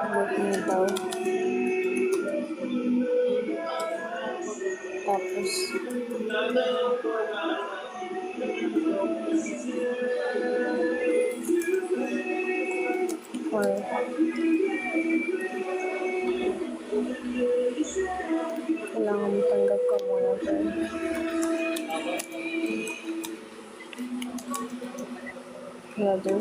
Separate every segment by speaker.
Speaker 1: Booking daw. Tapos, or, kailangan matanggap ka muna ba? Another.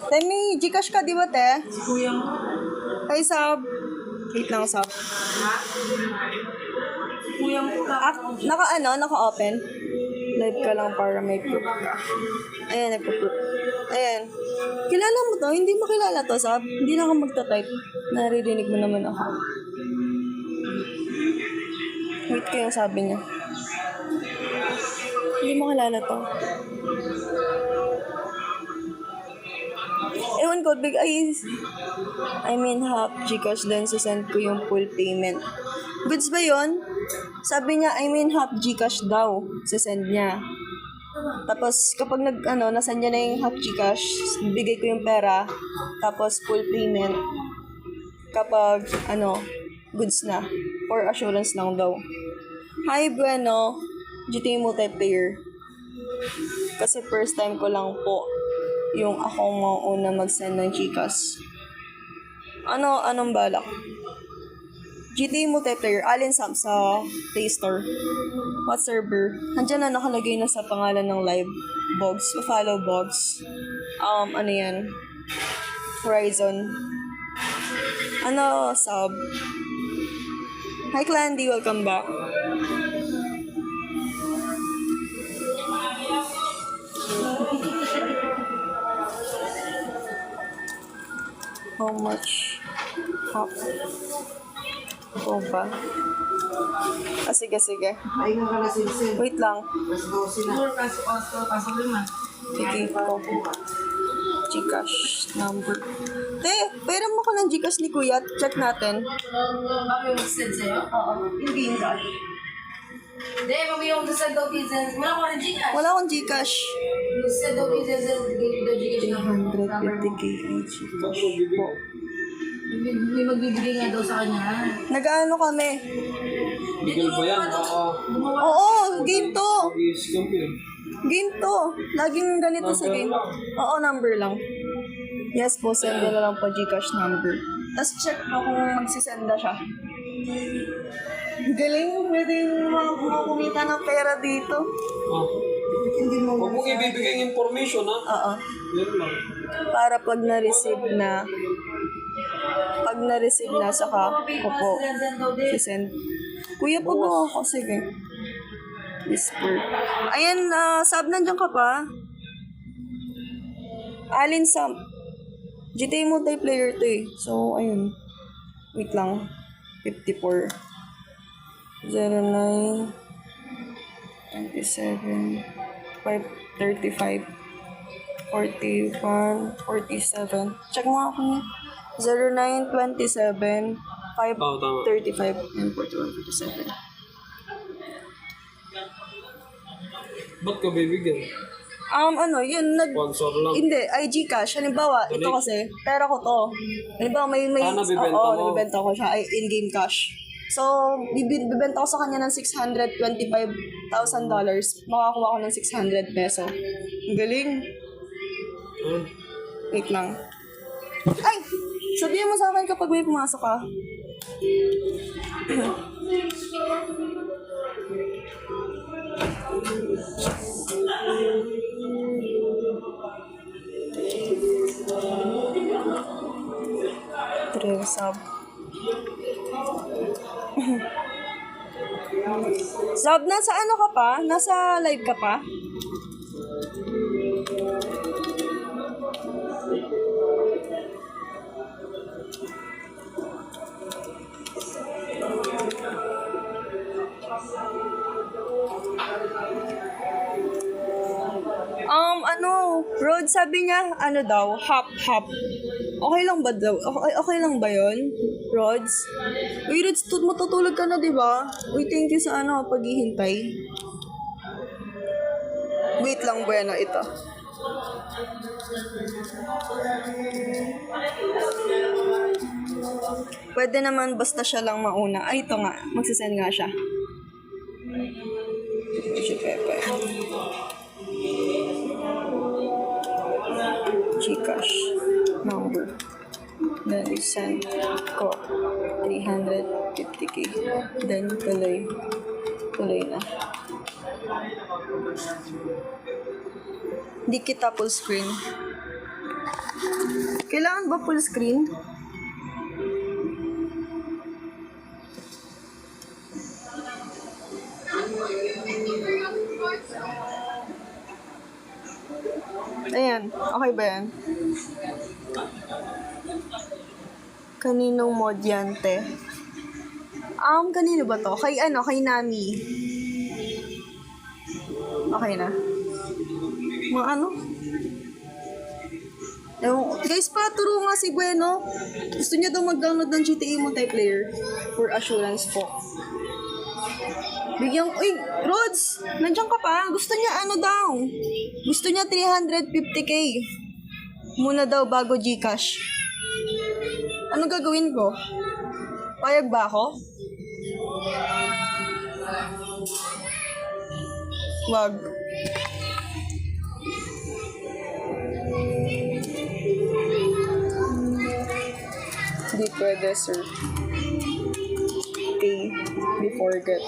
Speaker 1: Te, may Gcash ka, di ba, te?
Speaker 2: Kuya mo.
Speaker 1: Ay, sub. Wait lang, sub.
Speaker 2: Kuya mo ka.
Speaker 1: Naka-open? Live ka lang para may proof ka. Ayan, nagpa-proof. Ayan. Kilala mo to? Hindi mo kilala to, sub. Hindi na ako magta-type. Naririnig mo naman ako. Wait ko yung sabi niya. Hindi mo kilala to. Ewan ko, big eyes. I mean, half Gcash then send ko yung full payment. Goods ba yun? Sabi niya, I mean, half Gcash daw. Send niya. Tapos, kapag nasend niya na yung half Gcash, bigay ko yung pera. Tapos, full payment. Kapag, goods na. For assurance lang daw. Hi, Bueno. GTA multiplayer. Kasi first time ko lang po yung akong mauna mag-send ng Gcash. Anong balak? GTA multiplayer, Alin Sam sa Play Store. What server? Nandiyan na nakalagay na sa pangalan ng live. Bogs. Follow Bogs. Ano yan? Horizon. Sub? Hi, Clandy. Welcome back. How much? Half. Ito ba? Sige.
Speaker 2: Ay, nga ka na sinsin.
Speaker 1: Wait lang.
Speaker 2: Mas 12 na. Kaso 5.
Speaker 1: Sige ko. Gcash number. Te, pera mo ko ng Gcash ni Kuya. Check natin.
Speaker 3: Mami, mag-send sa'yo?
Speaker 1: Oo. Hindi yung cash.
Speaker 3: Hindi, mami, yung mag-send daw kisend. Wala ko ng Gcash.
Speaker 1: Wala akong Gcash.
Speaker 3: Mag-send daw kisend sa Gcash number.
Speaker 1: 350k ang Gcash po.
Speaker 3: May magbibigay nga daw sa kanya.
Speaker 1: Nag-ano kami?
Speaker 4: Legal ba yan?
Speaker 1: Oo, game to.
Speaker 4: Scam yun.
Speaker 1: Game to. Laging ganito sa game. Oo, number lang. Yes po, send na lang po Gcash number. Tapos check po kung magsisenda siya. Galing, pwede kumita ng pera dito.
Speaker 2: Hindi mo
Speaker 4: Huwag mong ibibigay yung information, ha?
Speaker 1: Oo.
Speaker 4: Yan lang.
Speaker 1: Para pag na-receive na, saka ko po sisend. Kuya, pag ako, sige. Whisper. Ayan, sub, nandiyan ka pa? Alin Sam. GTA multiplayer to eh. So, ayun. Wait lang. 54. 09. 27. 535. 41. 47. Check mo ako. 0927. 535 and 41, 47.
Speaker 4: Ba't ka bibigyan?
Speaker 1: Yun,
Speaker 4: Sponsor lang.
Speaker 1: hindi, Gcash. Halimbawa, ito kasi, pera ko to. Halimbawa, may
Speaker 4: nabibenta
Speaker 1: oo,
Speaker 4: mo?
Speaker 1: nabibenta ko siya, in-game cash. So, bibenta ko sa kanya ng $625,000. Makakuha ko ng 600 peso. Ang galing. Wait lang. Ay! Sabihin mo sa akin kapag may pumasok ka. True sub. Sub, nasa ano ka pa? Nasa live ka pa? Rod, sabi niya, ano daw, hop. Okay lang ba daw? Okay lang ba yun? Rods? Uy, Rods, matutulog ka na, di ba? Uy, thank you sa paghihintay. Wait lang, bueno, ito. Pwede naman basta siya lang mauna. Ay, ito nga. Magsisend nga siya. Si Pepe. Gcash number. Then send ko 350k. Then tuloy na. Di kita full screen. Kailangan ba full screen? Ayan, okay ba yan? Kaninong modyante? Kanino ba to? Kay Nami. Okay na. Mga ano? Guys, paturo nga si Bueno. Gusto niya daw mag-download ng GTA multiplayer for assurance po. Uy, Rods, nandiyan ka pa? Gusto niya daw? Gusto niya 350k. Muna daw bago Gcash. Ano gagawin ko? Payag ba ako? Wag. Di pwede, sir. Pay before get.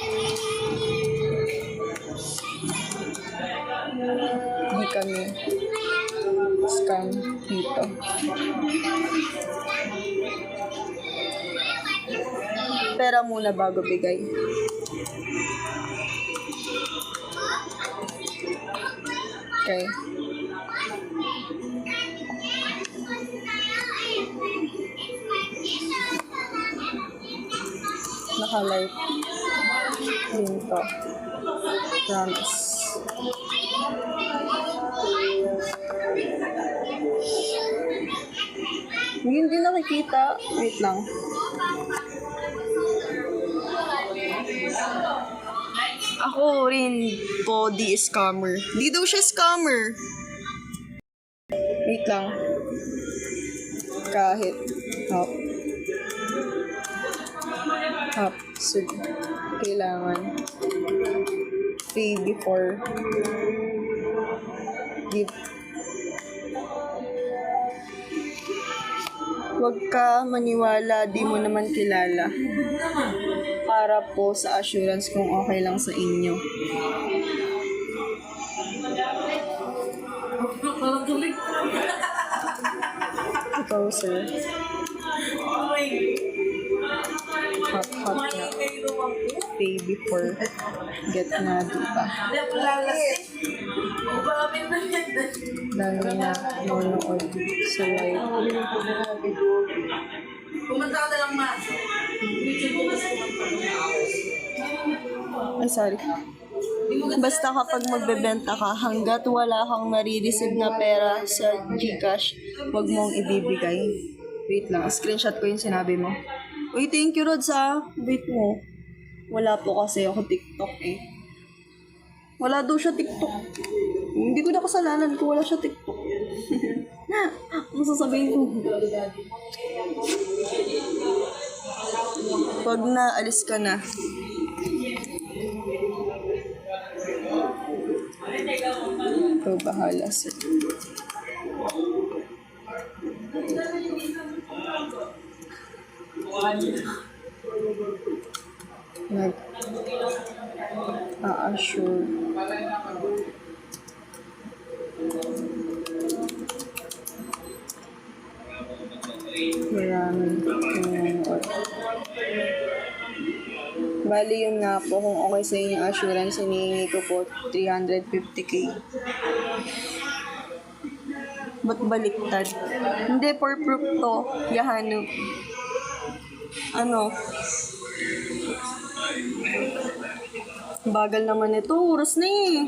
Speaker 1: Di kami scam dito. Pera muna bago bigay. Okay. Naka-live din to. Promise. Hindi nakikita. Wait lang. Ako rin po di scammer. Di daw siya scammer. Wait lang. Kahit. Hop. So, kailangan pay before give. Huwag ka maniwala, di mo naman kilala. Para po sa assurance kung okay lang sa inyo. Ikaw, sir. Hot na. Pay before get na, diba? Dami na nanonood sa live.
Speaker 3: Pumunta ka na lang, ma.
Speaker 1: Ay, sorry. Basta kapag magbebenta ka, hanggat wala kang nare-receive na pera sa Gcash, wag mong ibibigay. Wait lang, screenshot ko yung sinabi mo. Uy, thank you, Rods, wait mo. Wala po kasi ako TikTok eh. Wala daw siya TikTok. Hindi ko na kasalanan kung wala siya TikTok. Ano sasabihin ko? Pag na, alis ka na. Ikaw bahala, sir. Nag-a-assure. Maraming nanonood. Bali yun nga po, kung okay sa inyo assurance, hinihingi ko po 350k. Ba't baliktad? Hindi, for proof to. Yahanap. Bagal naman ito. Oras na eh.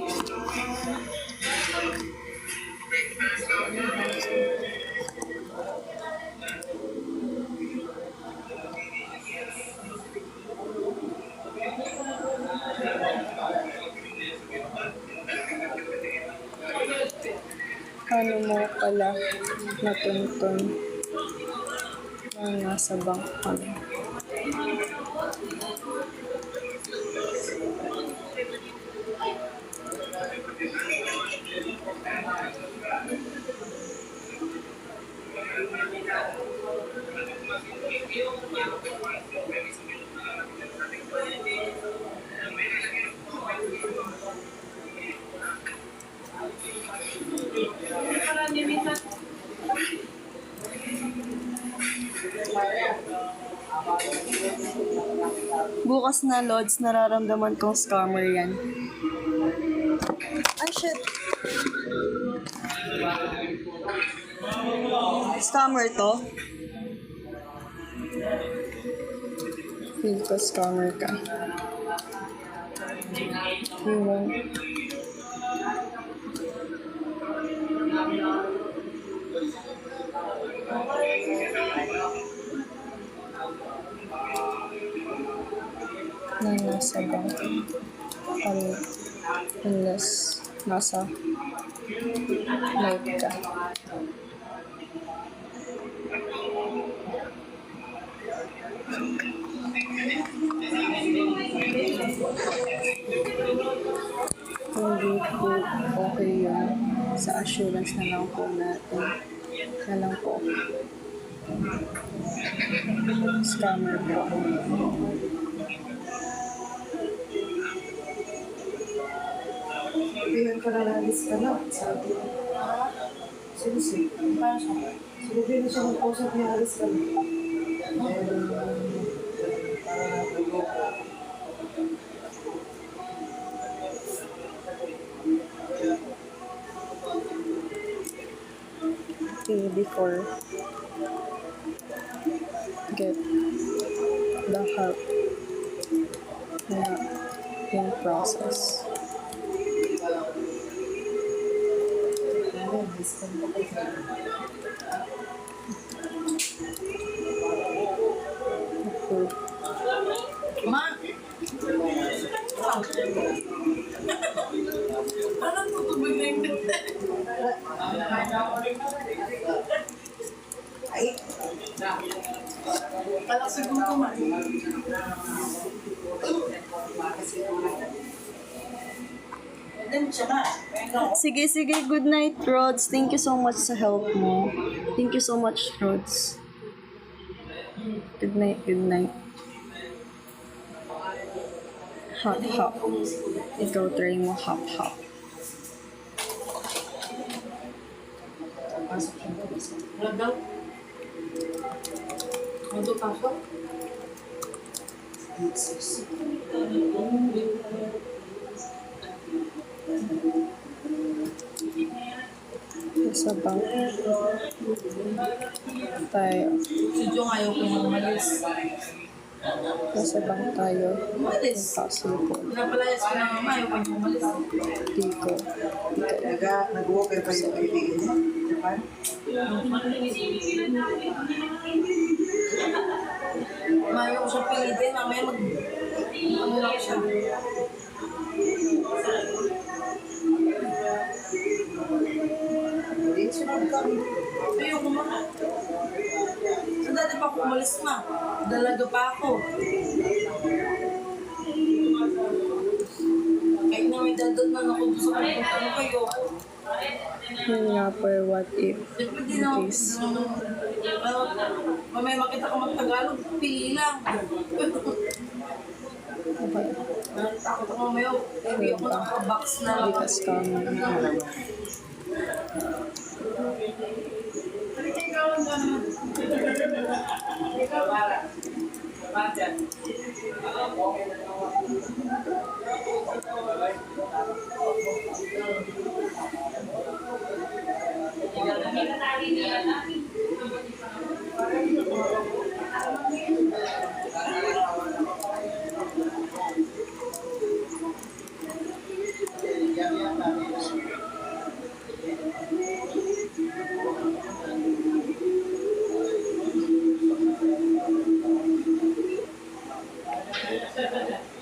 Speaker 1: Paano mo pala natuntun na nasa bank kami? Bukas na, Lods, nararamdaman kong scammer yan. Ay, shit. Scammer to? Feel ko scammer ka. Iwan. Na nasa bank. Unless nasa live ka. Hindi po okay yun. Sa assurance na lang po natin. Na lang po. Scammer po.
Speaker 2: Sabihan ka na nalis ka na. Sabi. Sige.
Speaker 3: Para siya.
Speaker 2: Sabi na siya mag-usap niya, alis ka na.
Speaker 1: Okay, before get the help na in process. Approve.
Speaker 3: Ma! Anong tutubig na yung binte?
Speaker 2: Ay,
Speaker 3: Kalaksagun ko man.
Speaker 1: Sige, good night, Rods. Thank you so much sa help mo. Thank you so much, Rods. Good night. Hop. Ikaw try mo hop.
Speaker 3: Wala daw. Ano pa ako?
Speaker 1: Sa bank tayo.
Speaker 3: Si Jong ayaw ko nang umalis.
Speaker 1: Nasa bank tayo.
Speaker 3: Umalis.
Speaker 1: Impossible po.
Speaker 3: Pinapalayas ko na mama, ayaw ko nang umalis.
Speaker 1: Di ko.
Speaker 2: nag-walker pa yung kaibigan niya. Japan.
Speaker 3: Ayaw ko siya pilitin, mamaya ano lang siya.
Speaker 2: Hindi, sunod ka.
Speaker 3: Ayaw ko ma. So dati pa ako umalis ma. Dalaga pa ako. Kahit na may dadot na ako doon sa pupunta ano kayo.
Speaker 1: Yun nga po, what if?
Speaker 3: Siyempre di na ako.
Speaker 1: Case.
Speaker 3: Mamaya makita ko mag-Tagalog, pili lang.
Speaker 1: Okay.
Speaker 3: Takot ako mamaya, hindi ako naka-box na lang.
Speaker 1: Hindi ka scammer.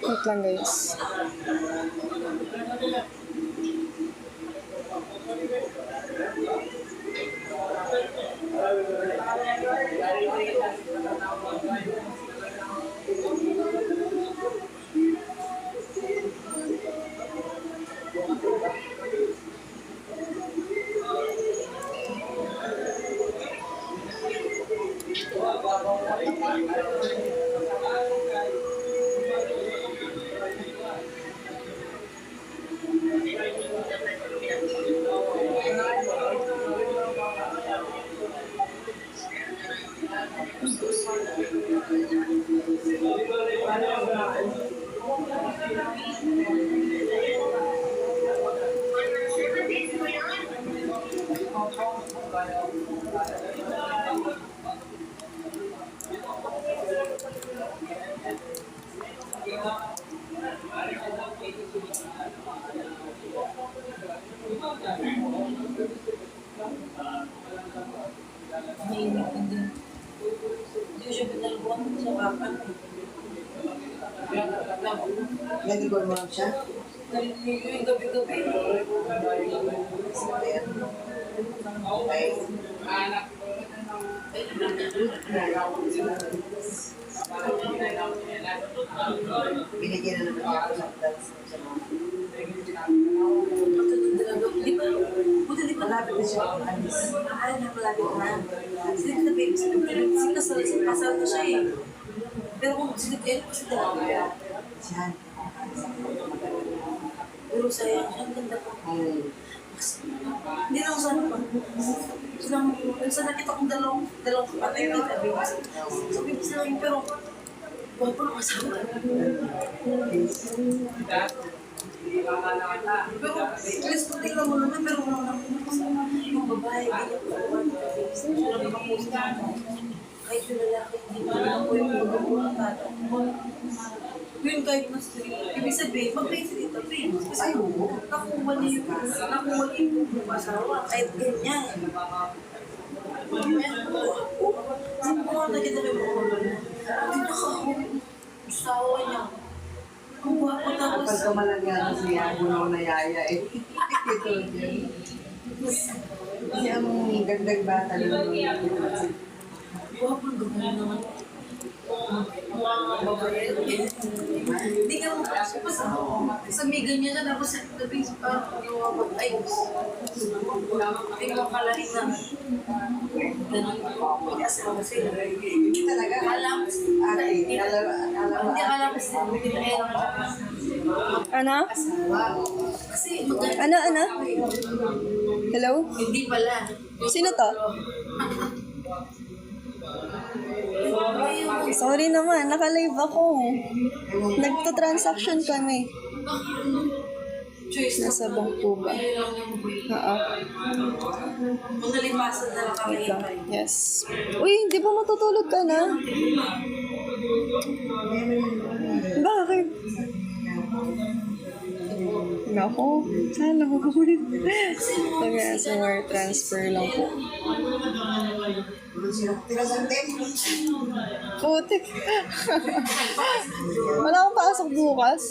Speaker 1: Wait lang guys.
Speaker 3: Mainit na din. Hindi ko siya pinalbuhan sa kapan.
Speaker 2: Nag-record mo lang siya?
Speaker 3: Naliligo yung gabi-gabi.
Speaker 2: Okay. Binigyan na naman ako ng dance sa mga.
Speaker 3: Di ba? Buti di ba?
Speaker 2: Malapit na siya ang alis.
Speaker 3: Ay, nakalapit na. Sige na, babe. Sige kasal na siya eh. Pero kung sige kayo, kasi talaga.
Speaker 2: Siya.
Speaker 3: Pero sayang, ang ganda ko. Hindi lang sana pa. Sa nakita kong dalawang kapatay na sabi ko. Sabi ko sila pero wala pa nakasawa. Pero, alis ko tingnan mo naman, pero wala na yung babae, ganyan ko. Wala na ako sa kahit yung lalaki, hindi ko na po yung mga bata. Yun kahit na street, ibig sabihin, mag-face dito, friends. Kasi nakuha niya yung asawa, kahit ganyan. Sino ko nga nakita may mga mga hindi nakahuli. Asawa niya. Ang guwapo tapos.
Speaker 2: Kapag kamalagyan siya, gunaw na yaya eh. Ito din. Kasi ang dagdag bata naman yung
Speaker 3: Guwapo ang gawin naman. Hindi ka mo sa miga niya na tapos sabi parang yung mga ayos. Hindi mo kalahin na. Ganun. Mag-asawa sila.
Speaker 2: Hindi talaga.
Speaker 3: Alam.
Speaker 2: Hindi
Speaker 3: Hindi alam kasi hindi tayo
Speaker 1: Ano?
Speaker 3: kasi maganda.
Speaker 1: Ano? Hello?
Speaker 3: Hindi pala.
Speaker 1: Sino to? Sorry naman, naka-live ako. Nagto-transaction kami.
Speaker 3: Choice na
Speaker 1: Nasa Bangkuba. Oo.
Speaker 3: Kung nalipasan na lang kami.
Speaker 1: Yes. Uy, di ba matutulog ka na? Bakit? Nako, sana huwag. Okay, so wire transfer lang po. Putik. Wala akong pasok bukas.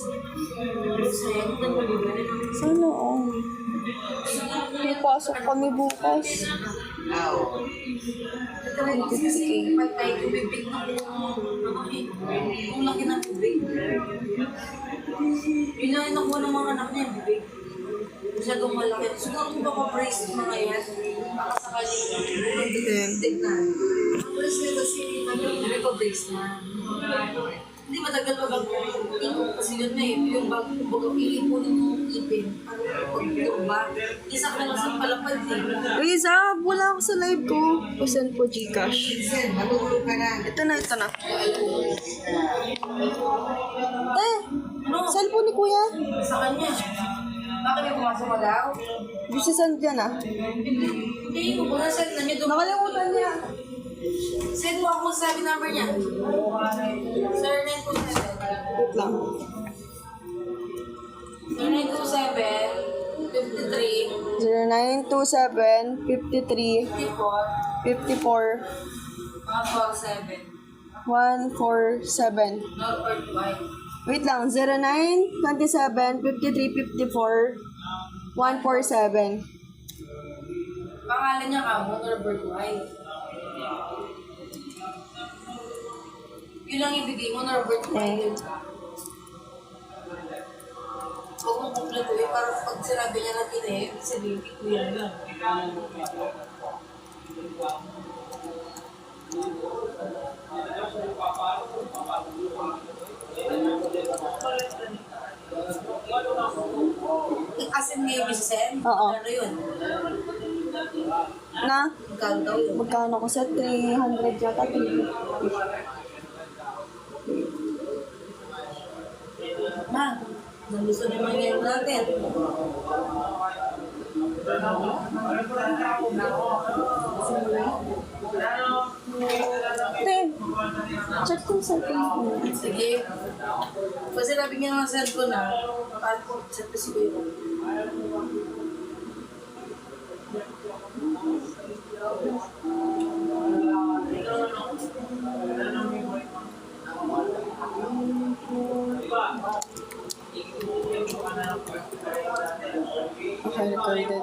Speaker 1: Sana oh. May pasok kami bukas.
Speaker 3: Pag tayo tubig na kung laki ng tubig. Yun lang yung nakuha ng mga anak niya, bibig. Masyadong malaki. Siguro kung baka brace mga yan, baka sakaling tignan. Ang brace na kasi, hindi ko brace na. Hindi matagal pa bago tingin kasi yun na eh. Yung bago iipunin yung ipin. Pag ba? Isa ka lang sa palapad eh.
Speaker 1: Uy, Zab, wala ako sa live ko. Pasend po Gcash.
Speaker 2: Sen, matulog ka na.
Speaker 1: Ito na. Cellphone ni Kuya.
Speaker 3: Sa kanya. Bakit may pumasok mo daw?
Speaker 1: Gusto send yan ah.
Speaker 3: Hindi ko na send na niya.
Speaker 1: Nakalimutan niya.
Speaker 3: Send mo ako sa number niya. Sir, 927.
Speaker 1: Wait lang.
Speaker 3: 0927 53
Speaker 1: 0927 53 54
Speaker 3: 147
Speaker 1: 147.
Speaker 3: Northward White.
Speaker 1: Wait lang. 0927 53 54 147.
Speaker 3: Pangalan niya ka mo, Norbert White. Yun lang ibigay mo, Norbert White. Huwag mong kumpletuin para pag sinabi niya na tinay, sabihin ko yan lang. As in ngayon yung send?
Speaker 1: Oo.
Speaker 3: Ano yun?
Speaker 1: Na?
Speaker 3: Magkano daw yun?
Speaker 1: Magkano ko sa 300 yata? 350.
Speaker 3: Ma, nagusto naman ngayon natin.
Speaker 1: Te, check yung cellphone ko.
Speaker 3: Sige. Kasi sabi niya nga send ko na, at send ko siguro.
Speaker 1: Okay, recorded.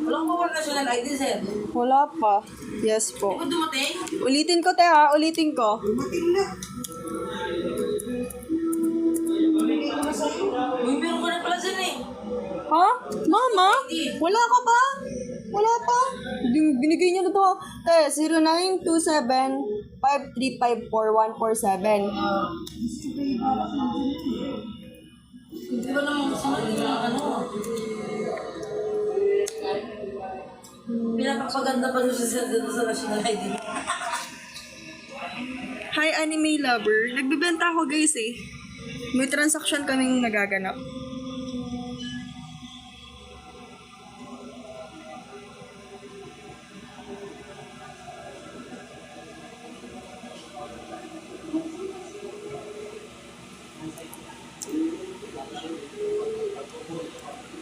Speaker 3: Walang bawal national ID, sir.
Speaker 1: Wala pa. Yes po.
Speaker 3: Kung dumating,
Speaker 1: Ulitin ko, te ha. Ulitin ko.
Speaker 3: may meron ka na pala dyan eh.
Speaker 1: Ha? Mama? Wala ka ba? Wala pa? Binigay niya na to. Te, 0927-5354147.
Speaker 3: Hindi ba naman gusto ng ano? Pinapapaganda pa doon sa national ID.
Speaker 1: Hi, anime lover. Nagbibenta ako, guys, eh. May transaction kaming nagaganap.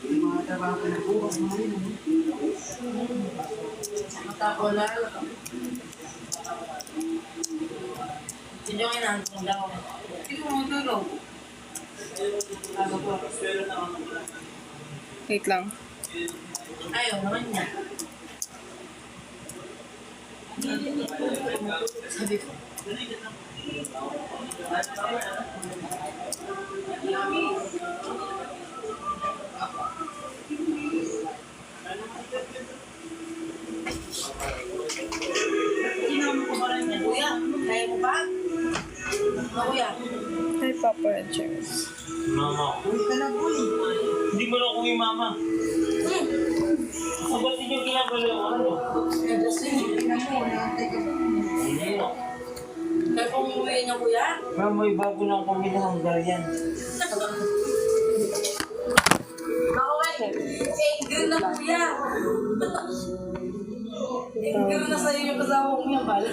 Speaker 2: Yung mga trabaho ko na bukas, mga rin.
Speaker 3: Matako na. Hindi ko inaantong daw. Hindi ko matulog. Ano po?
Speaker 1: Wait lang.
Speaker 3: Ayaw naman niya. Sabi ko. Kuya, kaya mo ba? Kuya.
Speaker 1: Hi, Papa Cheers.
Speaker 4: Mama.
Speaker 2: Uy ka na, boy.
Speaker 4: Hindi mo na kung yung mama. Ba't niyo ginagawa yung ano?
Speaker 2: Tingnan mo, naantay ka ba?
Speaker 4: Hindi na.
Speaker 3: Kaya kung umuwi niya, kuya?
Speaker 4: Ma'am, may bago lang kami na Hungarian.
Speaker 3: Ako eh. Anger na kuya. Anger na sa'yo yung kasama ko niya, bala.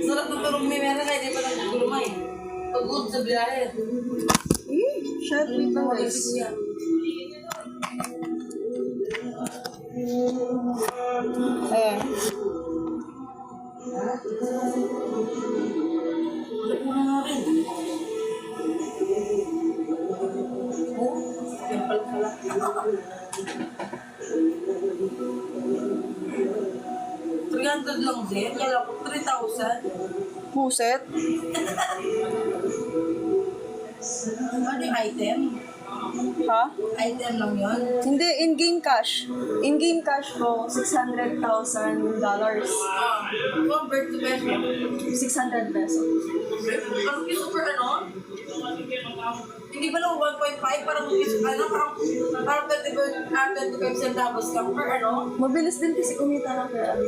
Speaker 3: Sarap na pero may meron kaya di pa nagugulumay. Pagod sa biyahe.
Speaker 1: Shut wait lang,
Speaker 3: Kuya.
Speaker 1: guys. Ayan.
Speaker 3: Wala po na nga rin. Oh, simple pala. $300 lang din. Kaya ko 3,000.
Speaker 1: Puset.
Speaker 3: Ano yung item?
Speaker 1: Ha?
Speaker 3: Item lang yun.
Speaker 1: Hindi, in-game cash. In-game cash ko, $600,000.
Speaker 3: Convert to peso.
Speaker 1: 600 pesos.
Speaker 3: Parang piso per ano? Hindi ba lang 1.5? Parang piso, ano? Parang 25 centavos lang per ano?
Speaker 1: Mabilis din kasi kumita ng pera.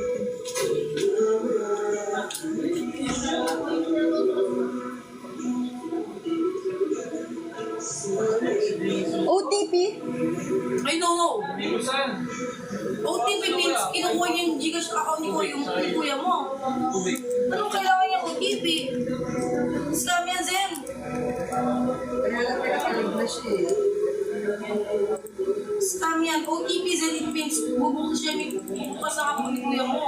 Speaker 1: OTP?
Speaker 3: Ay, no. OTP means kinukuha niya yung Gcash account ni kuya, yung kuya mo. Anong kailangan niya OTP? Scam yan, Zen.
Speaker 2: Kaya lang pinakalig na siya eh.
Speaker 3: Scam yan. OTP, Zen, it means bubuksan siya bukas ang account ni kuya mo.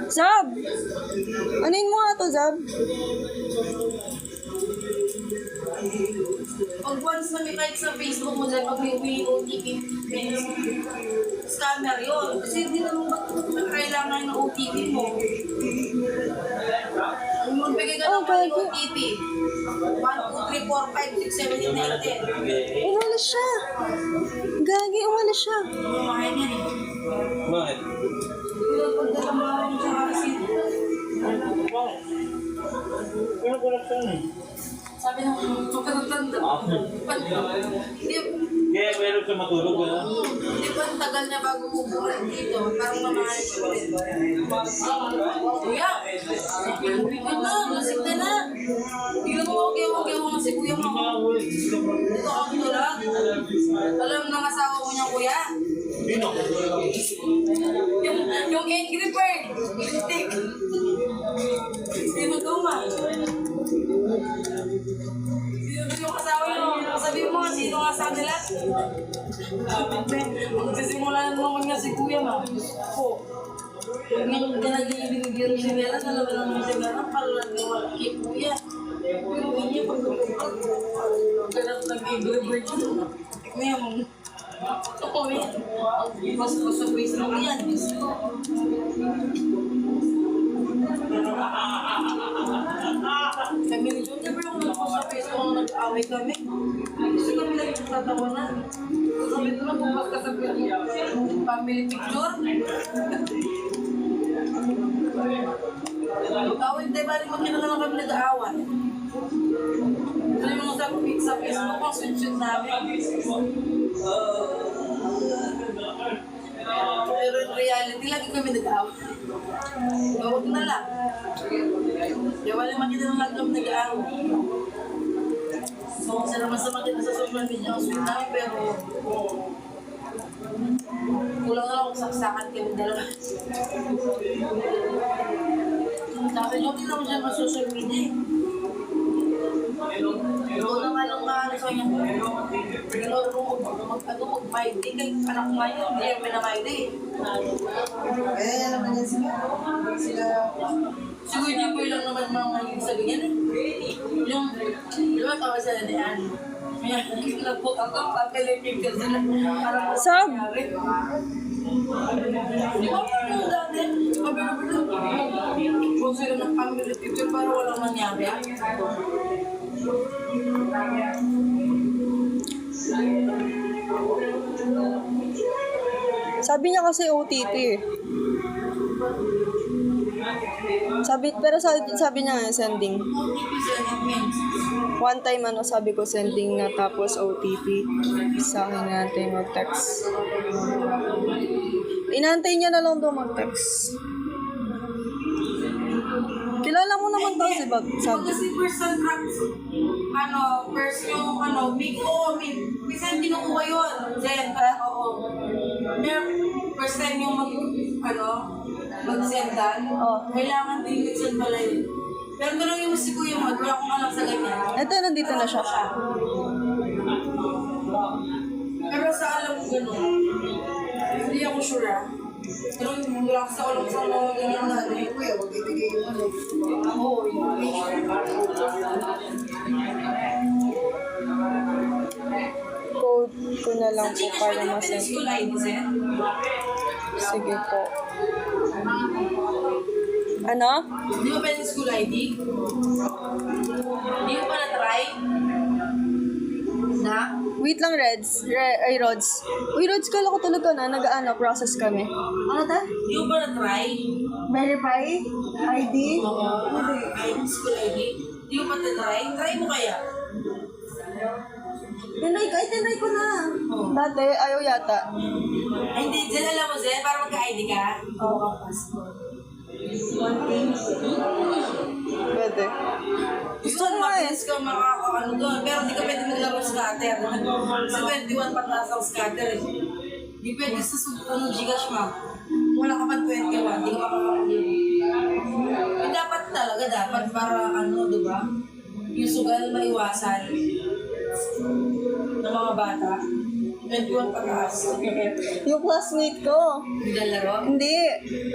Speaker 1: Zab! Anin mo nga to, Zab?
Speaker 3: Pag once na may kahit sa Facebook mo, Zen, pag may OTP, scammer yun. Kasi hindi naman kailangan ng OTP mo. Magbigay ka ng
Speaker 1: Okay.
Speaker 3: OTP. 1, 2, 3, 4, 5, 6, 7, 8, 9, 10.
Speaker 1: Wala siya. Guys. lagi umalis siya.
Speaker 3: Kumain yan eh.
Speaker 4: Bakit?
Speaker 3: Pagdala mo ako sa kasi.
Speaker 4: Bakit? Pero correction eh.
Speaker 3: Sabi ng pagkatanda. Hindi,
Speaker 4: Kaya meron siya matulog gano'n.
Speaker 3: Di ba ang tagal niya bago bumulit dito? Parang mamahal siya ulit. Kuya! Uwi ka na! Lasik ka na! Tignan mo, okay mo nga si kuya mo. Ito ako lang. Alam ng asawa mo niya, kuya?
Speaker 4: Sino?
Speaker 3: Yung angry bird! Lipstick! Hindi mo tuma. Yung asawa niyo, sabihin mo nga sino nga sa nila? Magsisimula na naman nga si kuya ma. Po. Ngayon ka naging binigyan siya nila, talaga naman siya gano'n, pala kay kuya. Pero hindi pagkakumpag. Ganap nag-angry bird yun. Ngayon, ako yan. Mas sa face lang yan. Kami ni John, never ako nagpo sa Facebook nung nag-away kami. Kasi kami nagtatawa na. Sabi ko na, bukas ka sa family picture. Mag-away, hindi ba rin magkita na lang kami nag-aaway. Sabi mo sa Facebook, ang sweet-sweet namin. Pero in reality, lagi kami nag-aaway. Huwag na lang. Kaya wala makita ng lahat kami nag-aaway. So, isa naman sa makita sa social media ang sweet namin, pero kulang na lang kung saksakan kami dalawa. Kasi yung din naman siya sa social media eh. Ikaw na nga lang maano sa kanya. Ikaw mag-5 day kay anak nga yun. Hindi yung pinamay day.
Speaker 2: Kaya naman yan sila.
Speaker 3: Siguro hindi ko lang naman mga yung sa ganyan eh. Yung, di ba tawa sila ni Anne? Nag-book ako, papilipin ka sila. Parang
Speaker 1: Sab!
Speaker 3: di ba yung dati? Kung sila ng family picture para walang nangyari.
Speaker 1: Sabi niya kasi OTP eh. Sabi niya sending.
Speaker 3: OTP sila yung means.
Speaker 1: One time sabi ko sending na tapos OTP. Sa akin natin mag-text. Inantay niya na lang daw mag-text. Kilala mo naman daw si Bag. Sabi.
Speaker 3: Kasi person drugs, first yung minsan kinukuha yun. Then, oo. Pero, first time yung mag-sendan, kailangan din minsan pala yun. Pero tanongin mo si Kuya Mod, wala akong alam sa ganyan.
Speaker 1: Ito, nandito na siya.
Speaker 3: Pero sa alam ko gano'n, hindi ako sure ah. Pero wala ko sa alam sa mga ganyan natin.
Speaker 2: Kuya, huwag ibigay yung ano.
Speaker 3: Oo, hindi
Speaker 1: Code ko na lang
Speaker 3: Sa
Speaker 1: po
Speaker 3: Gcash,
Speaker 1: para
Speaker 3: pwede mo
Speaker 1: masend.
Speaker 3: school ID, sir?
Speaker 1: Sige po. Ano?
Speaker 3: Di ba pwede school ID? Di mo pa na-try? Na?
Speaker 1: Wait lang, Reds. Rods. Uy, Rods, kala ko talaga na. Process kami. Ano ta?
Speaker 3: Di mo pa na-try?
Speaker 1: Verify? ID?
Speaker 3: Oo. ID, school ID. Di mo pa na-try? Try mo kaya?
Speaker 1: Tinry ko na. Dati, ayaw yata.
Speaker 3: Ay, hindi. Zen, alam mo, Zen, para magka-ID ka? Oo.
Speaker 1: Pwede.
Speaker 3: Gusto mo, mabilis ka makakaano doon. Pero di ka pwede maglaro ng scatter. Sa 21 pataas ang scatter eh. Di pwede sa subukan ng Gcash mo. Wala ka pa 21, di ka makakaano. Eh, dapat para di ba? Yung sugal maiwasan ng mga bata. 21 pataas.
Speaker 1: Yung classmate ko.
Speaker 3: Hindi ka laro?
Speaker 1: Hindi.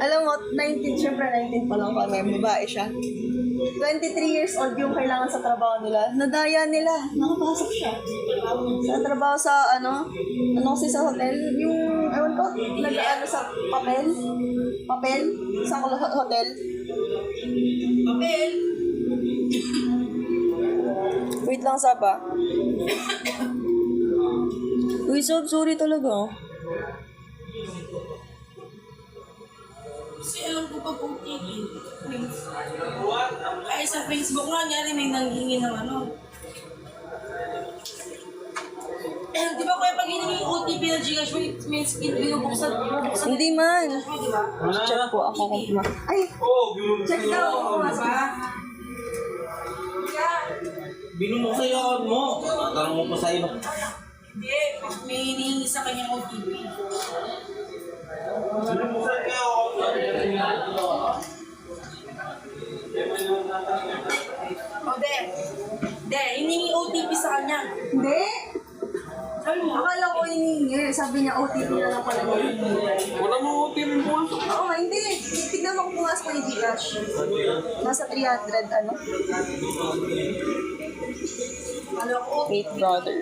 Speaker 1: Alam mo, 19, syempre 19 pa lang kami. Babae siya. 23 years old yung kailangan sa trabaho nila. Nadaya nila. Nakapasok siya. Sa trabaho sa kasi sa hotel. Yung, ewan ko, nag-ano sa papel. Papel? Sa hotel.
Speaker 3: Papel?
Speaker 1: Wait lang, Sapa. Uy, Sob, sorry talaga.
Speaker 3: Kasi alam ko pa kung ay sa Facebook nga, nyari may nanghingi ng ano. Di ba kaya pag hiningi yung OTP na Gcash, may skin, binubuksan.
Speaker 1: Hindi man.
Speaker 3: Di ba?
Speaker 1: Check po ako kung Ay,
Speaker 4: Oo, binumuksan
Speaker 3: Check daw kung mas ba?
Speaker 4: Binumuksan yung account mo. Tatanong mo pa sa'yo.
Speaker 3: Hindi, may hinihingi sa kanyang OTP.
Speaker 4: Binumuksan ka yung account mo.
Speaker 3: O, de, hinihingi OTP sa kanya.
Speaker 1: hindi.
Speaker 3: Sabi mo,
Speaker 1: Akala ko hinihingi. Sabi niya, OTP na lang pala niya.
Speaker 4: Wala mo OTP mo.
Speaker 1: Oo, hindi. Tignan mo kung pumasok ko yung Gcash. Nasa 300, ano?
Speaker 3: ano ko,
Speaker 1: Wait, brother.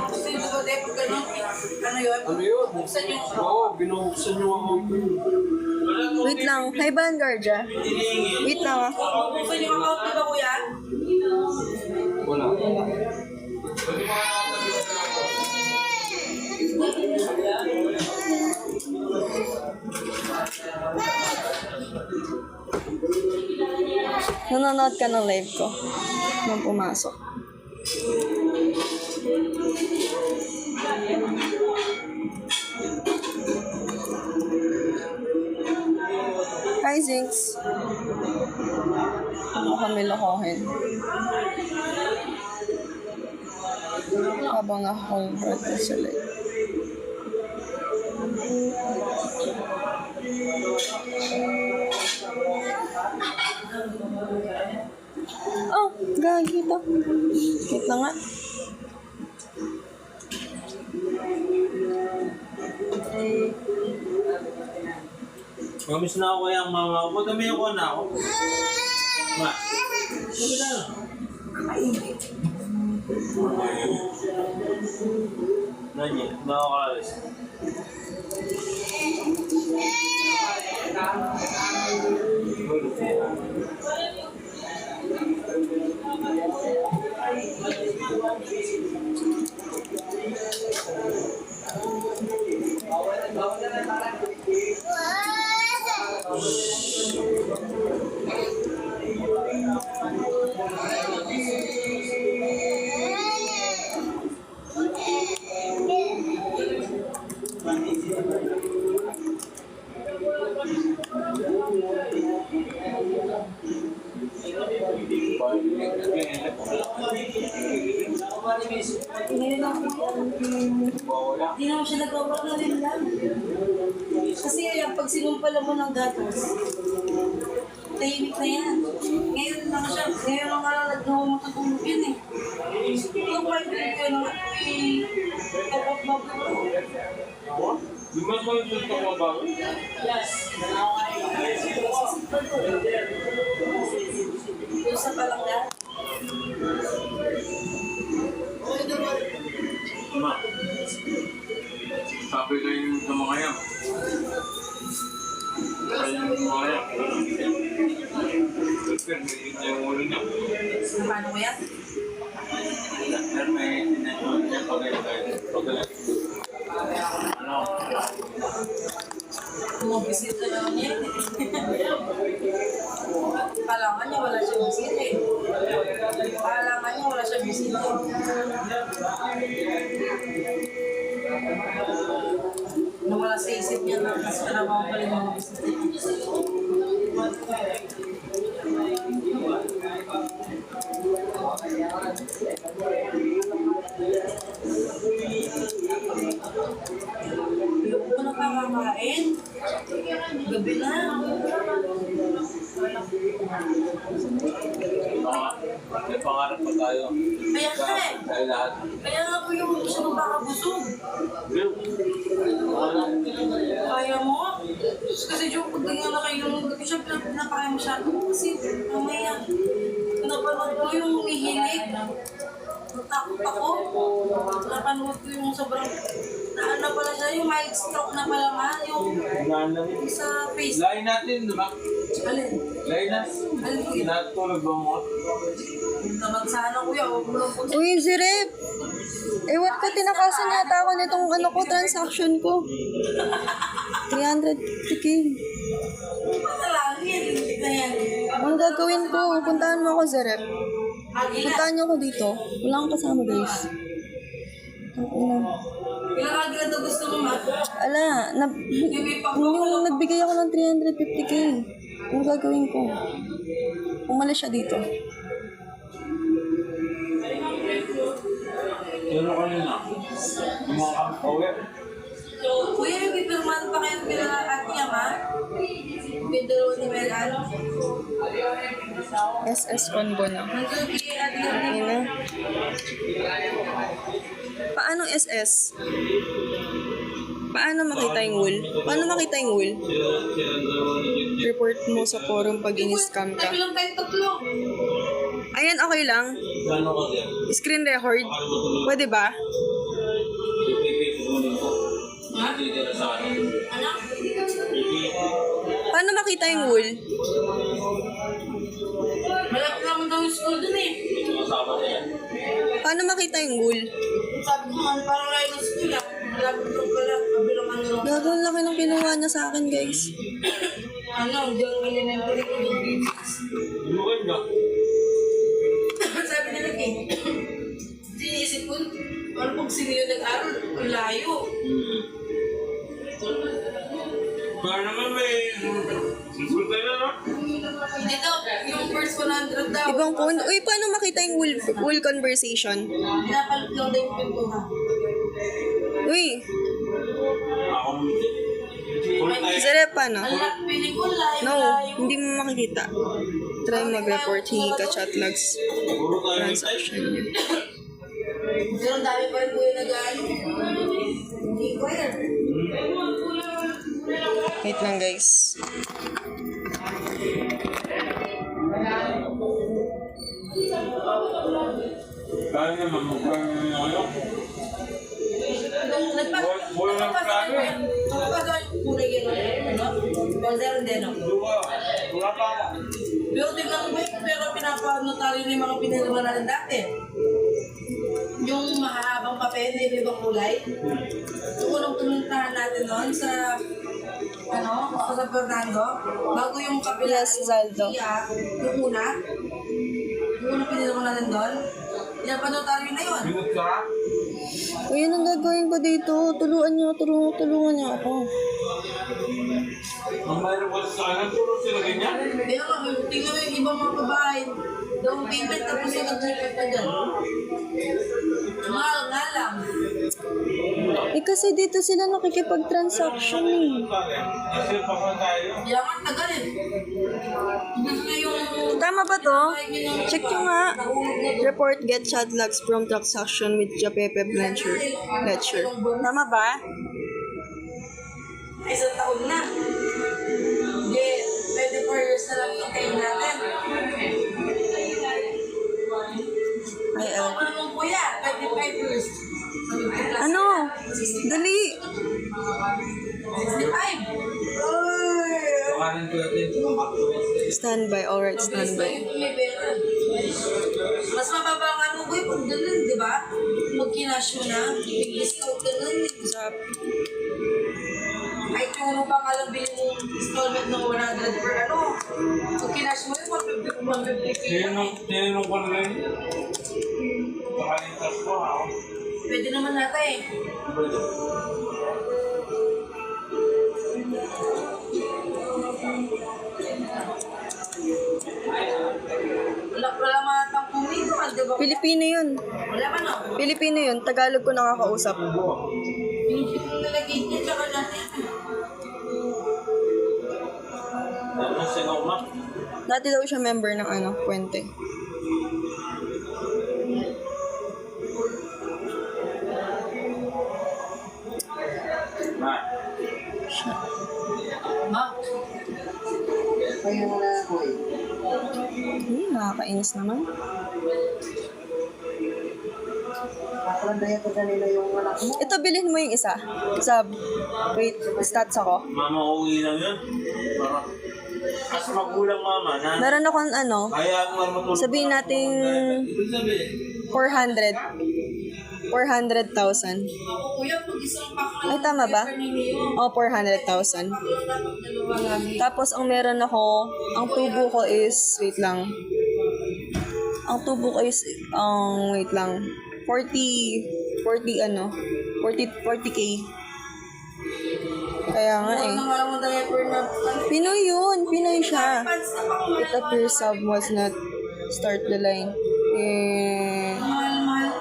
Speaker 3: kasi di ba, de, pag gano'n, ano yun?
Speaker 4: Ano yun?
Speaker 3: Buksan yung
Speaker 4: Oo, binuksan yung account mo.
Speaker 1: Wait lang. Hi, Vanguardia. Wait lang ah.
Speaker 3: buksan yung account, di ba, kuya?
Speaker 4: Wala.
Speaker 1: Nanonood ka ng live ko nung pumasok. Hi, Zinx. Ano kami lokohin? Habang nakakonvert na sila. Oh, gagi to. Wait na nga.
Speaker 4: Mamiss na ako yung mama ko. Madami ako na ako. Ma. Sabi na. Nanyi, nakakalis.
Speaker 3: Hindi naman siya nagkawak na rin lang. Kasi yan, pag sinumpala mo ng gatos, tahimik na yan. Ngayon lang siya, ngayon lang nga nagmamatutulog yun eh. Yung part ko yun, kapag mabuto.
Speaker 4: Di ba ko yung gusto ko ba?
Speaker 3: Yung sa palangga.
Speaker 4: Ma. Sabi ko yung sa mga yan. Sabi yung mga yan. Pero may yung ulo niya.
Speaker 3: Paano mo yan?
Speaker 4: Pero may sinasyon niya pag-alit. Ano?
Speaker 3: Bumabisita na lang yan. Palangan niya, wala siyang bisita eh. Palangan niya, wala siyang bisita eh. Nawala sa isip niya na mas trabaho pa rin mga bisita. Hindi ko nakakakain. Gabi na.
Speaker 4: May pangarap pa tayo.
Speaker 3: Kaya nga eh.
Speaker 4: Tayo lahat.
Speaker 3: Kaya nga po yung gusto mo makabusog.
Speaker 4: Bill.
Speaker 3: Kaya mo? Kasi yung pagdating na kayo, hindi siya pinapakaya masyado. Kasi mamaya, napanood ko yung umihilig. Natakot ako. Napanood ko yung sobrang, na pala siya, yung mild stroke na pala nga, yung
Speaker 4: Unahan lang yun.
Speaker 3: sa face.
Speaker 4: Lain natin, di ba?
Speaker 3: Alin?
Speaker 4: Lena, natulog ba mo?
Speaker 3: Naman sana kuya, huwag mo lang po.
Speaker 1: Uy, si Rep! Ewan ko, tinakasan yata ako nitong ano ko, transaction ko. 350k.
Speaker 3: Matalangin, hindi na yan.
Speaker 1: Ang gagawin ko, puntahan mo ako si Rep. Puntahan niyo ako dito. Wala akong kasama, guys. Ang ina.
Speaker 3: Ilang agila daw gusto mo ma?
Speaker 1: Ala, yung nagbigay ako ng 350k. Ang gagawin ko? Umalis siya dito.
Speaker 4: Pero kanina, yung mga kami
Speaker 3: Kuya, may pipirman pa kayo pila Ate Yama? Pidalo ni Melan?
Speaker 1: SS Congo na.
Speaker 3: Nandun kay Ate Yama.
Speaker 1: Ina. Paano SS? Paano makita yung wool? Paano makita yung wool? Report mo sa forum pag in-scam ka.
Speaker 3: Tabi lang tayo tatlo.
Speaker 1: Ayan, okay lang.
Speaker 4: Gano'n ko din?
Speaker 1: Screen record. Pwede ba?
Speaker 3: Ha? Ano?
Speaker 1: Paano makita yung wool?
Speaker 3: Malapit naman daw yung school dun eh.
Speaker 1: Paano makita yung wool?
Speaker 3: Sabi ko man, parang layo ng school ah. Malapit daw pala, kabilang ano lang.
Speaker 1: Gago, ang laki ng kinuha niya sa akin, guys.
Speaker 3: Ano, diyan elementary ko yung
Speaker 4: Lugan ba?
Speaker 3: sabi nila eh. Sinisip ko, ano pag sino yung nag-aral, ang layo.
Speaker 4: Para naman may susulta na, no?
Speaker 3: Dito, yung first 100 daw.
Speaker 1: Ibang phone. Uy, paano makita yung wool conversation?
Speaker 3: Pinapalit lang daw yung pintuhan.
Speaker 1: Uy,
Speaker 4: Ako full time.
Speaker 1: si Rep, paano?
Speaker 3: Alam, piling ko layo,
Speaker 1: No,
Speaker 3: layo.
Speaker 1: hindi mo makikita. Try mag-report, hingi ka chat logs.
Speaker 4: Puro tayo yung type.
Speaker 1: Transaction niya.
Speaker 3: Pero ang dami pa rin po yung nag-ano. Inquire.
Speaker 1: Wait lang, guys.
Speaker 4: Kaya naman, magkano yung ano? Wala ng plano eh.
Speaker 3: Nagpapagawa yung kulay yun. Ano? Panzero din ako.
Speaker 4: Wala pa ako.
Speaker 3: Pero tignan mo yun, pero pinapanotaryo na yung mga pinagawa natin dati. Yung mahahabang papel na ibang kulay. Yung unang pinuntahan natin noon sa sa San Fernando, bago yung kapila.
Speaker 1: Yes, Zaldo.
Speaker 3: Yung una pinagawa natin doon, pinapanotaryo na yun.
Speaker 4: Binot ka?
Speaker 1: Uy, yun ang gagawin ko dito. Tulungan niyo ako.
Speaker 4: Ang mayroon ko sa akin, puro sila ganyan.
Speaker 3: Kaya nga, tingnan mo yung ibang mga babae, down payment tapos yung nag-trip na dyan. Mahal nga lang.
Speaker 1: Eh kasi dito sila nakikipag-transaction eh.
Speaker 4: Kasi pa pa tayo.
Speaker 3: Kaya nga, tagal eh. Gusto na yung...
Speaker 1: Tama ba to? Check nyo nga. Report get chat logs from transaction with Japepe Lecture. Tama ba?
Speaker 3: Isang taon na. Hindi, 24 years na lang hintayin natin.
Speaker 1: Ay,
Speaker 3: Ito ko naman kuya, 25 years.
Speaker 1: Ano? Dali.
Speaker 3: 65.
Speaker 4: Bakaran ko natin.
Speaker 1: Standby. Alright, standby.
Speaker 3: May pera. Mas mababa nga mo boy pag ganun, di ba? Mag-kinash mo na, mag-discount ka nun.
Speaker 1: Sa
Speaker 3: Kahit yung ano pa nga lang bilhin mo installment ng 100 per ano. Mag-kinash mo yun, 150.
Speaker 4: Tinanong ko na rin. Pakalintas ko ha.
Speaker 3: Pwede naman natin eh. Wala mga tangkong dito, di ba?
Speaker 1: Pilipino yun.
Speaker 3: Wala ba no?
Speaker 1: Pilipino yun. Tagalog ko nakakausap.
Speaker 3: Pinipit mo nalagay niya, tsaka natin.
Speaker 4: Ano sinong ma?
Speaker 1: Dati daw siya member ng Puente.
Speaker 4: Ma.
Speaker 3: Ma,
Speaker 2: Kaya wala ako eh.
Speaker 1: Nakakainis naman.
Speaker 2: Papalandayan ko kanila yung anak mo.
Speaker 1: Ito, bilhin mo yung isa. Wait, stats ako.
Speaker 4: Mama, uuwi lang yun. Para. As magulang mama na.
Speaker 1: Meron akong ano,
Speaker 4: Kaya mo matulog.
Speaker 1: sabihin nating
Speaker 4: Ibig sabihin.
Speaker 1: 400. 400,000.
Speaker 3: Ako, kuya, pag isang pack
Speaker 1: Ay, tama ba? O, 400,000. Tapos, ang meron ako, ang tubo ko is, wait lang. Ang tubo ko is, wait lang, 40K. Kaya nga eh.
Speaker 3: Ano nga lang mo diaper na
Speaker 1: Pinoy yun. Pinoy siya.
Speaker 3: pants na pang
Speaker 1: It appears sub was not start the line.
Speaker 3: mahal-mahal.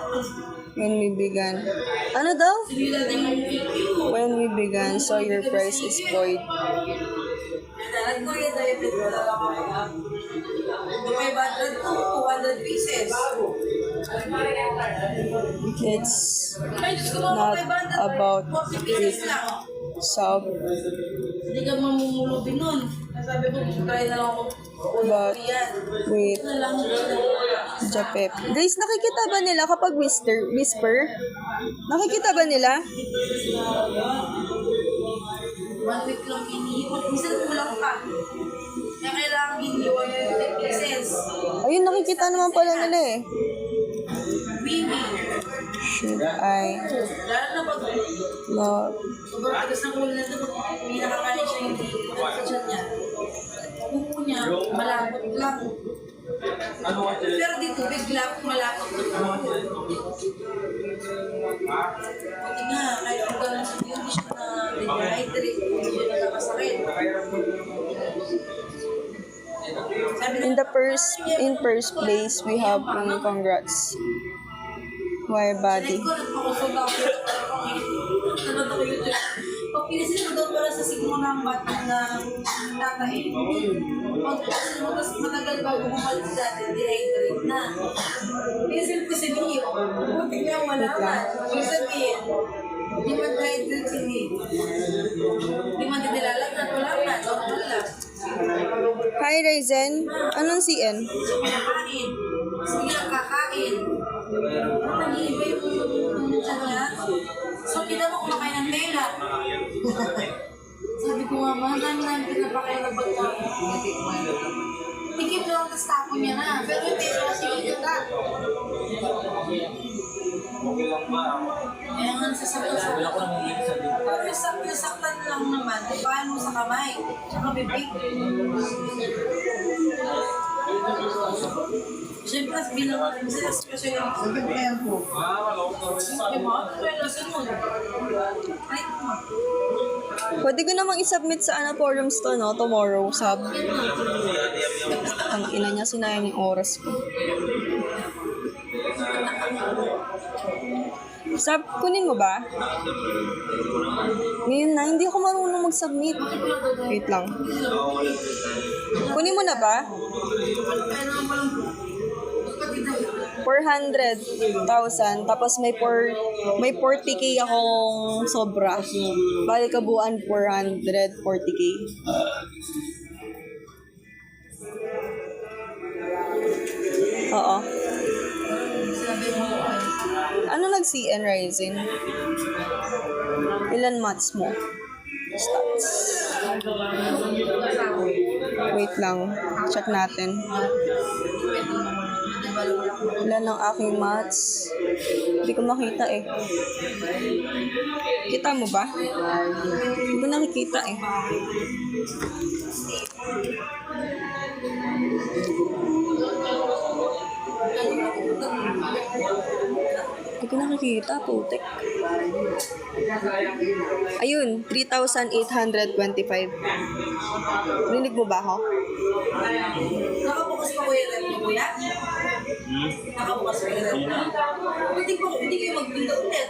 Speaker 1: When we began. Ano daw?
Speaker 3: Sige natin yung video.
Speaker 1: When we began, so your price is void.
Speaker 3: Nag-Korea diaper ko lang ako. 500 to 200 pieces.
Speaker 1: It's
Speaker 3: Ay, Diyos ko,
Speaker 1: not
Speaker 3: mga 500.
Speaker 1: about
Speaker 3: 40 pieces
Speaker 1: it.
Speaker 3: lang.
Speaker 1: Sub,
Speaker 3: Hindi ka mamumulubi nun. Sabi ko, try na lang ako.
Speaker 1: but
Speaker 3: Yan.
Speaker 1: wait,
Speaker 3: Ito na lang.
Speaker 1: Japep. Guys, nakikita ba nila kapag whisper? Nakikita ba nila?
Speaker 3: 1 week lang iniiwan. Minsan kulang pa. Kaya kailangan iniiwan yung 50 pieces.
Speaker 1: Ayun, nakikita naman pala nila eh.
Speaker 3: Bibi.
Speaker 1: Should I
Speaker 3: Lalo na pag
Speaker 1: log?
Speaker 3: sobrang tigas ng ulo na ito, pag may nakakain siya yung sa niya. Buko niya, malapot lang.
Speaker 4: Ano ka sila?
Speaker 3: Pero dito, bigla malapot lang. Buti nga, kahit kung gano'n sa hindi siya na dehydrate, hindi siya nakakasakit. Sabi
Speaker 1: In the first place, we have congrats. Why body?
Speaker 3: ko, nagpakusog ako. Nanood ako YouTube. Pag pinisin mo daw para sa sigmo ng bata na tatahin, pag pinisin mo, mas matagal bago bumalik dati, dehydrate na. Pinisin ko si Mio, buti lang malaman. Ibig sabihin, di man dehydrate si Mio. Di man didilalag na, wala na, normal lang.
Speaker 1: Hi, Ryzen. Anong CN?
Speaker 3: Kakain. Sige lang kakain. Nag-iiba yung tiyan niya. So, kita mo kumakain ng tela. Sabi ko nga, mga dami pinapakain na baga. Tikip lang, tapos tapo niya na. Pero yung tela, sige ka.
Speaker 4: Okay lang ba?
Speaker 3: Kaya nga, sasaktan
Speaker 4: Wala ko nang hihigit sa dito.
Speaker 3: Pero yung saktan lang naman, paano sa kamay? Tsaka bibig. Siyempre, bilang sila special yung
Speaker 2: Sabi ko yan po.
Speaker 4: Wala ko nang
Speaker 3: Di ba? Kaya sunod. Right mo.
Speaker 1: Pwede ko namang isubmit sa forums to, no? Tomorrow, sub. Ang ina niya, sinayang yung oras ko. Sub, kunin mo ba? Ngayon na, hindi ako marunong mag-submit. Wait lang. Kunin mo na ba?
Speaker 3: Kaya naman palang
Speaker 1: 400,000 tapos may 40k akong sobra. Bali kabuuan 440k. Oo.
Speaker 3: sinabi mo ko eh.
Speaker 1: Ano nag-CN Rising? Ilan months mo? Stats. Wait lang. Check natin. Ilan ang aking maths? Hindi ko makita eh. Kita mo ba? Hindi ko nakikita eh. Hindi ko nakikita, putek. Ayun, 3,825. Rinig mo ba ako?
Speaker 3: Nakabukas pa ko yung rep niyo, kuya? Nakabukas pa yung rep niyo? Hindi kayo mag-build ulit.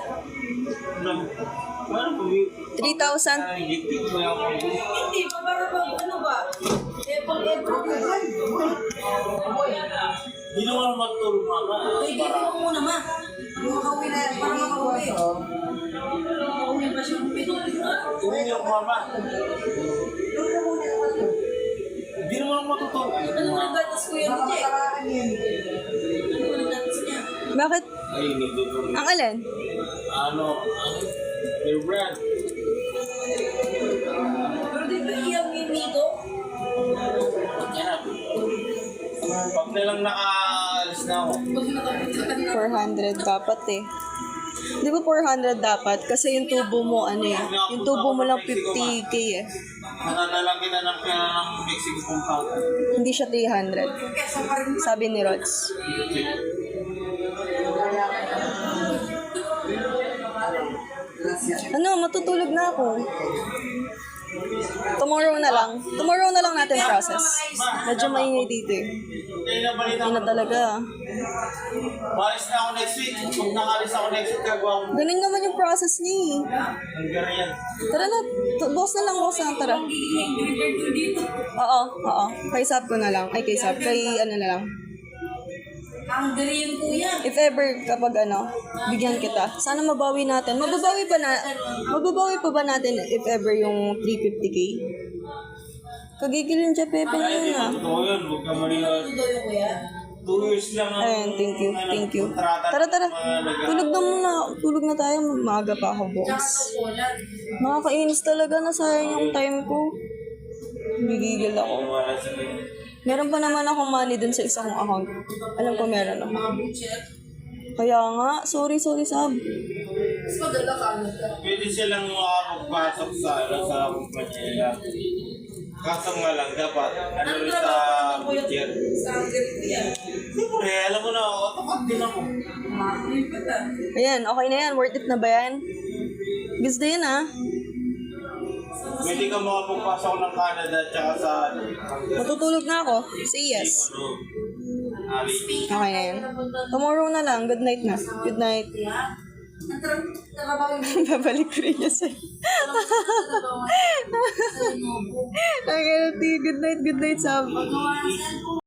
Speaker 4: Ano po?
Speaker 1: 3,000.
Speaker 4: Higit mo yung ako.
Speaker 3: Hindi pa, para bang ano ba?
Speaker 4: Hindi naman matulog mama.
Speaker 3: Ay, gawin mo muna, ma. Makakauwi na yan, para makauwi. Makauwi pa siya.
Speaker 4: Uwi ako mama. Hindi naman matutulog.
Speaker 3: Ano mo nagatas ko yan, Jack? Ano mo nagatas niya?
Speaker 1: Bakit?
Speaker 4: Ay, nagtutulog.
Speaker 1: Ang alin?
Speaker 4: Ano? Your brand.
Speaker 3: Pero di ba iyang yung nito?
Speaker 4: Wag na lang nakaalis na ako.
Speaker 1: 400 dapat eh. Di ba 400 dapat? Kasi yung tubo mo, ano eh. Yung tubo mo lang 50k eh.
Speaker 4: Manana lang kita ng pera ng Mexico compound.
Speaker 1: Hindi siya 300. Sabi ni Rods. Ano, matutulog na ako. Tomorrow na lang. Tomorrow na lang natin process. Medyo maingay dito eh.
Speaker 4: Hindi na balita
Speaker 1: Hindi
Speaker 4: ko.
Speaker 1: na talaga.
Speaker 4: Malis na ako next week. Pag nakalis ako next week, gagawa ko.
Speaker 1: Ganun naman yung process niya eh.
Speaker 4: Ang ganyan.
Speaker 1: Tara na, boss na lang, tara. Oo, oo. Kay Sab ko na lang. Ay, kay Sab. Kay ano na lang.
Speaker 3: Ang gari yung kuya.
Speaker 1: If ever, kapag ano, bigyan kita. Sana mabawi natin. Mababawi pa ba natin if ever yung 350k? Kagigilin siya, Pepe na yun ah.
Speaker 4: Totoo yun. Huwag ka maniwala.
Speaker 3: Ito yung kuya.
Speaker 4: 2 years lang ang...
Speaker 1: Ayun, thank you, thank you. Tara, tara. Tulog na muna. Tulog na tayo. Maaga pa ako,
Speaker 3: Tsaka
Speaker 1: boss.
Speaker 3: sa kulat.
Speaker 1: Nakakainis talaga na sayang yung time ko. Gigigil ako.
Speaker 4: Wala sa akin.
Speaker 1: Meron pa naman akong money dun sa isang account. Alam ko meron ako.
Speaker 3: Mga butcher.
Speaker 1: Kaya nga, sorry, Sab.
Speaker 3: Mas maganda ka ano ka.
Speaker 4: Pwede silang makapagpasok sa kumpanya nila. Kaso nga lang, dapat ano rin sa butcher.
Speaker 3: Sa ang gari kuya.
Speaker 4: Siyempre, alam mo na, otakat din ako.
Speaker 3: Makakalipat ah.
Speaker 1: Ayan, okay na yan. Worth it na ba yan? Gusto yan ah.
Speaker 4: Pwede ka makapagpasok ng Canada tsaka sa...
Speaker 1: Matutulog na ako. Say yes.
Speaker 4: Ali.
Speaker 1: Okay na yan. Tomorrow na lang. Good night na. Good night.
Speaker 3: Kaya, trabaho yung
Speaker 1: Babalik ko rin niya sa'yo.
Speaker 3: trabaho sa Lenovo.
Speaker 1: Okay, good night, Sab.
Speaker 3: Pagawa ng cellphone.